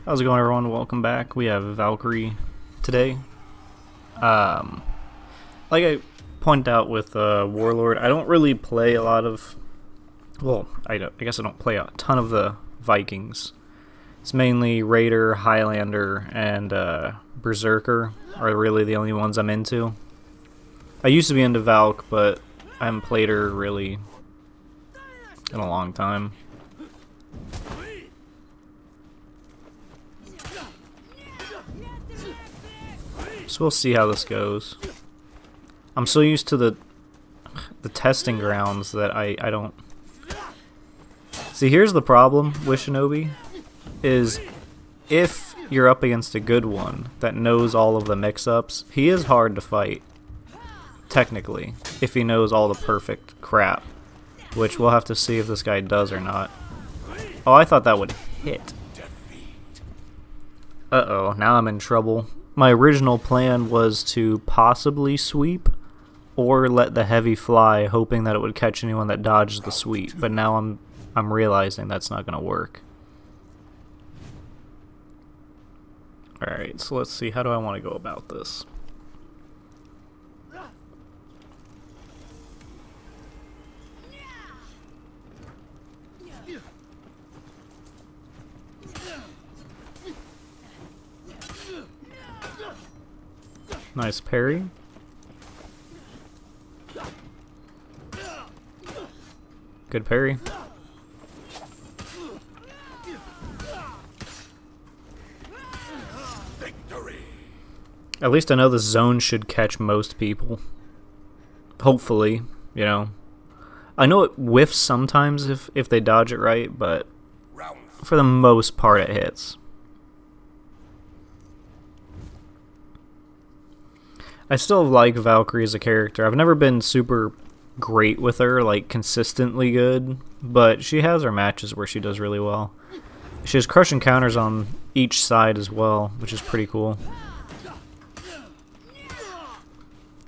How's it going, everyone? Welcome back. We have Valkyrie today. Um, like I pointed out with Warlord, I don't really play a lot of. Well, I guess I don't play a ton of the Vikings. It's mainly Raider, Highlander, and Berserker are really the only ones I'm into. I used to be into Valk, but I haven't played her really in a long time. So we'll see how this goes. I'm so used to the testing grounds that I don't... See, here's the problem with Shinobi, is if you're up against a good one that knows all of the mix-ups, he is hard to fight, technically, if he knows all the perfect crap, which we'll have to see if this guy does or not. Oh, I thought that would hit. Uh-oh, now I'm in trouble. My original plan was to possibly sweep or let the heavy fly, hoping that it would catch anyone that dodged the sweep, but now I'm realizing that's not going to work. Alright, so let's see, how do I want to go about this? Nice parry. Good parry. Victory. At least I know the zone should catch most people. Hopefully, you know. I know it whiffs sometimes if they dodge it right, but for the most part it hits. I still like Valkyrie as a character. I've never been super great with her, like consistently good, but she has her matches where she does really well. She has crushing counters on each side as well, which is pretty cool.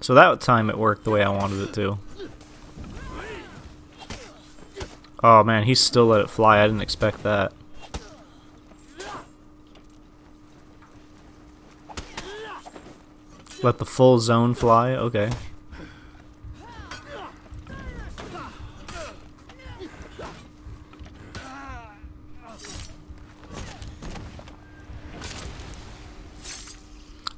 So that time it worked the way I wanted it to. Oh man, he still let it fly. I didn't expect that. Let the full zone fly? Okay.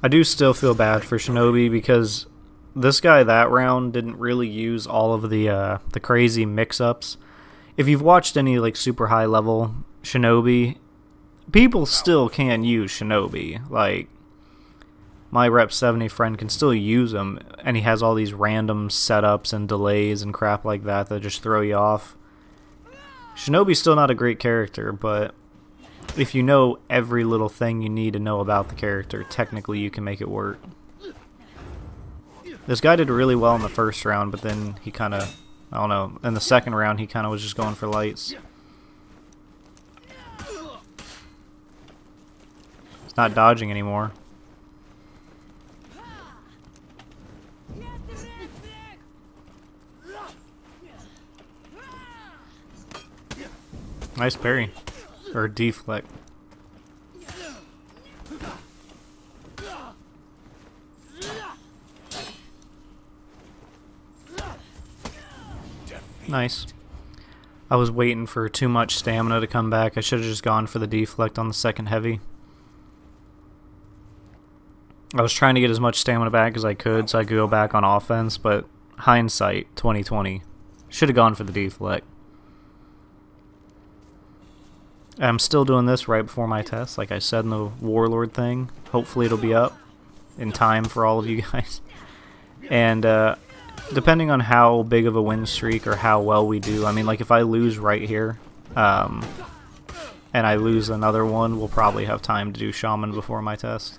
I do still feel bad for Shinobi because this guy that round didn't really use all of the crazy mix-ups. If you've watched any like super high level Shinobi, people still can use Shinobi. Like, my Rep 70 friend can still use him, and he has all these random setups and delays and crap like that that just throw you off. Shinobi's still not a great character, but if you know every little thing you need to know about the character, technically you can make it work. This guy did really well in the first round, but then he kind of, I don't know, in the second round he kind of was just going for lights. He's not dodging anymore. Nice parry. Or deflect. Nice. I was waiting for too much stamina to come back. I should have just gone for the deflect on the second heavy. I was trying to get as much stamina back as I could so I could go back on offense, but hindsight 2020. Should have gone for the deflect. I'm still doing this right before my test, like I said in the Warlord thing. Hopefully it'll be up in time for all of you guys. And depending on how big of a win streak or how well we do, I mean, like if I lose right here, and I lose another one, we'll probably have time to do Shaman before my test.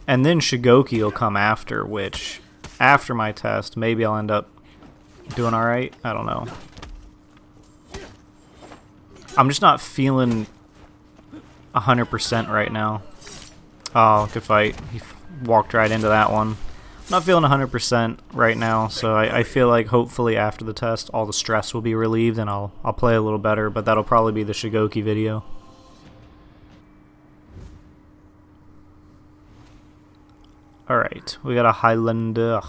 And then Shigoki will come after, which, after my test, maybe I'll end up doing alright. I don't know. I'm just not feeling 100% right now. Oh, good fight. He walked right into that one. I'm not feeling 100% right now, so I feel like hopefully after the test all the stress will be relieved and I'll play a little better, but that'll probably be the Shigoki video. Alright, we got a Highlander.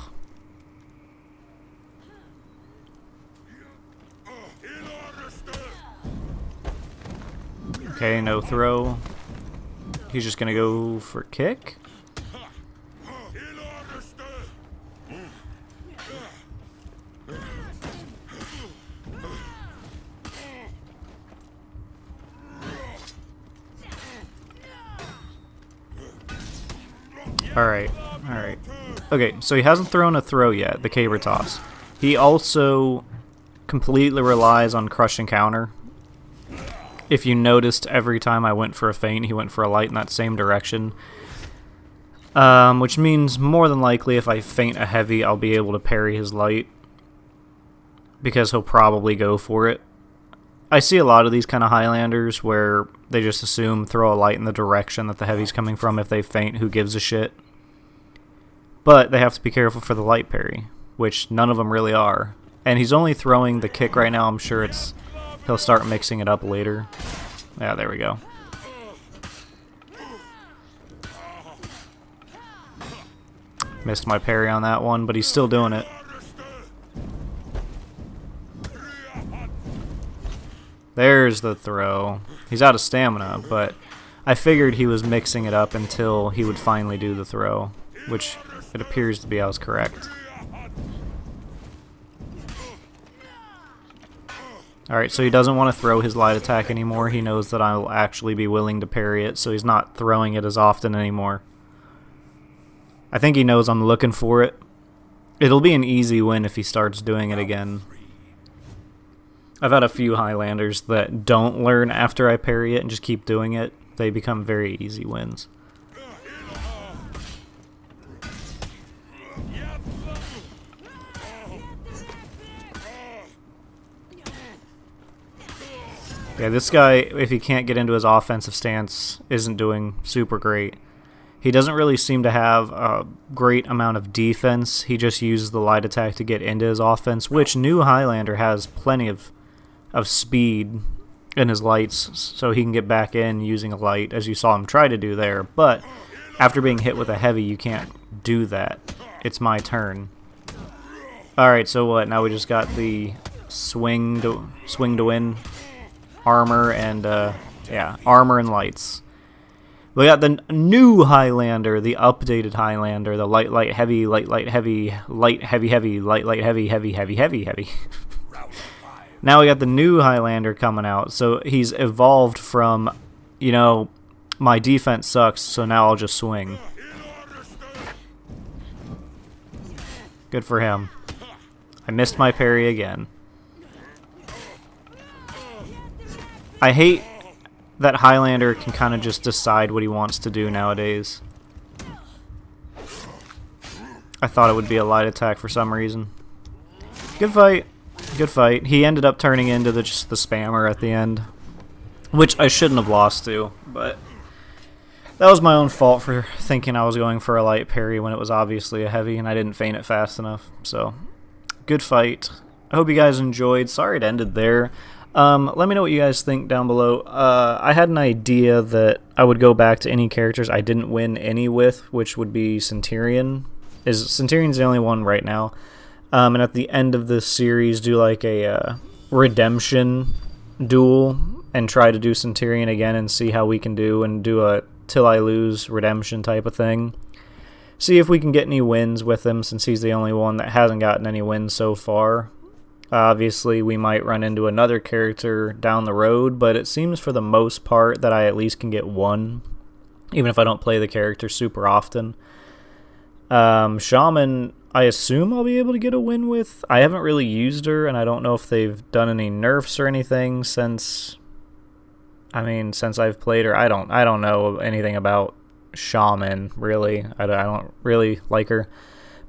Okay, no throw. He's just gonna go for kick. Alright, alright. Okay, so he hasn't thrown a throw yet, the caber toss. He also completely relies on crush and counter. If you noticed, every time I went for a feint, he went for a light in that same direction. Which means more than likely if I feint a heavy, I'll be able to parry his light. Because he'll probably go for it. I see a lot of these kind of Highlanders where they just assume throw a light in the direction that the heavy's coming from if they feint, who gives a shit. But they have to be careful for the light parry, which none of them really are. And he's only throwing the kick right now. I'm sure he'll start mixing it up later. Yeah, there we go. Missed my parry on that one, but he's still doing it. There's the throw. He's out of stamina, but I figured he was mixing it up until he would finally do the throw, which it appears to be I was correct. Alright, so he doesn't want to throw his light attack anymore. He knows that I'll actually be willing to parry it, so he's not throwing it as often anymore. I think he knows I'm looking for it. It'll be an easy win if he starts doing it again. I've had a few Highlanders that don't learn after I parry it and just keep doing it. They become very easy wins. Yeah, this guy, if he can't get into his offensive stance, isn't doing super great. He doesn't really seem to have a great amount of defense. He just uses the light attack to get into his offense, which new Highlander has plenty of speed in his lights, so he can get back in using a light, as you saw him try to do there. But after being hit with a heavy, you can't do that. It's my turn. Alright, so what? Now we just got the swing to win. Armor and, yeah, armor and lights. We got the new Highlander, the updated Highlander, the light, heavy, light, heavy, light, heavy, light, heavy, heavy. Now we got the new Highlander coming out, so he's evolved from, you know, my defense sucks, so now I'll just swing. Good for him. I missed my parry again. I hate that Highlander can kind of just decide what he wants to do nowadays. I thought it would be a light attack for some reason. Good fight. Good fight. He ended up turning into just the spammer at the end, which I shouldn't have lost to, but that was my own fault for thinking I was going for a light parry when it was obviously a heavy, and I didn't feint it fast enough. So, good fight. I hope you guys enjoyed. Sorry it ended there. Let me know what you guys think down below. I had an idea that I would go back to any characters I didn't win any with, which would be Centurion. Centurion's the only one right now. And at the end of this series, do like a redemption duel and try to do Centurion again and see how we can do, and do a till I lose redemption type of thing. See if we can get any wins with him, since he's the only one that hasn't gotten any wins so far. Obviously, we might run into another character down the road, but it seems for the most part that I at least can get one, even if I don't play the character super often. Shaman, I assume I'll be able to get a win with. I haven't really used her, and I don't know if they've done any nerfs or anything since I've played her. I don't know anything about Shaman, really. I don't really like her.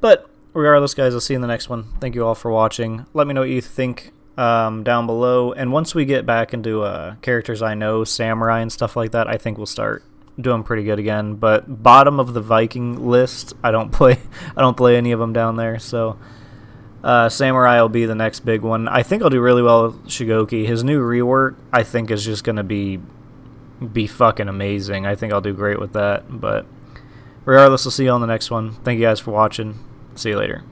But regardless, guys, I'll see you in the next one. Thank you all for watching. Let me know what you think down below. And once we get back into characters I know, samurai and stuff like that, I think we'll start doing pretty good again. But bottom of the Viking list, I don't play any of them down there. So samurai will be the next big one. I think I'll do really well with Shigoki. His new rework, I think, is just gonna be fucking amazing. I think I'll do great with that. But Regardless, we'll see you on the next one. Thank you guys for watching. See you later.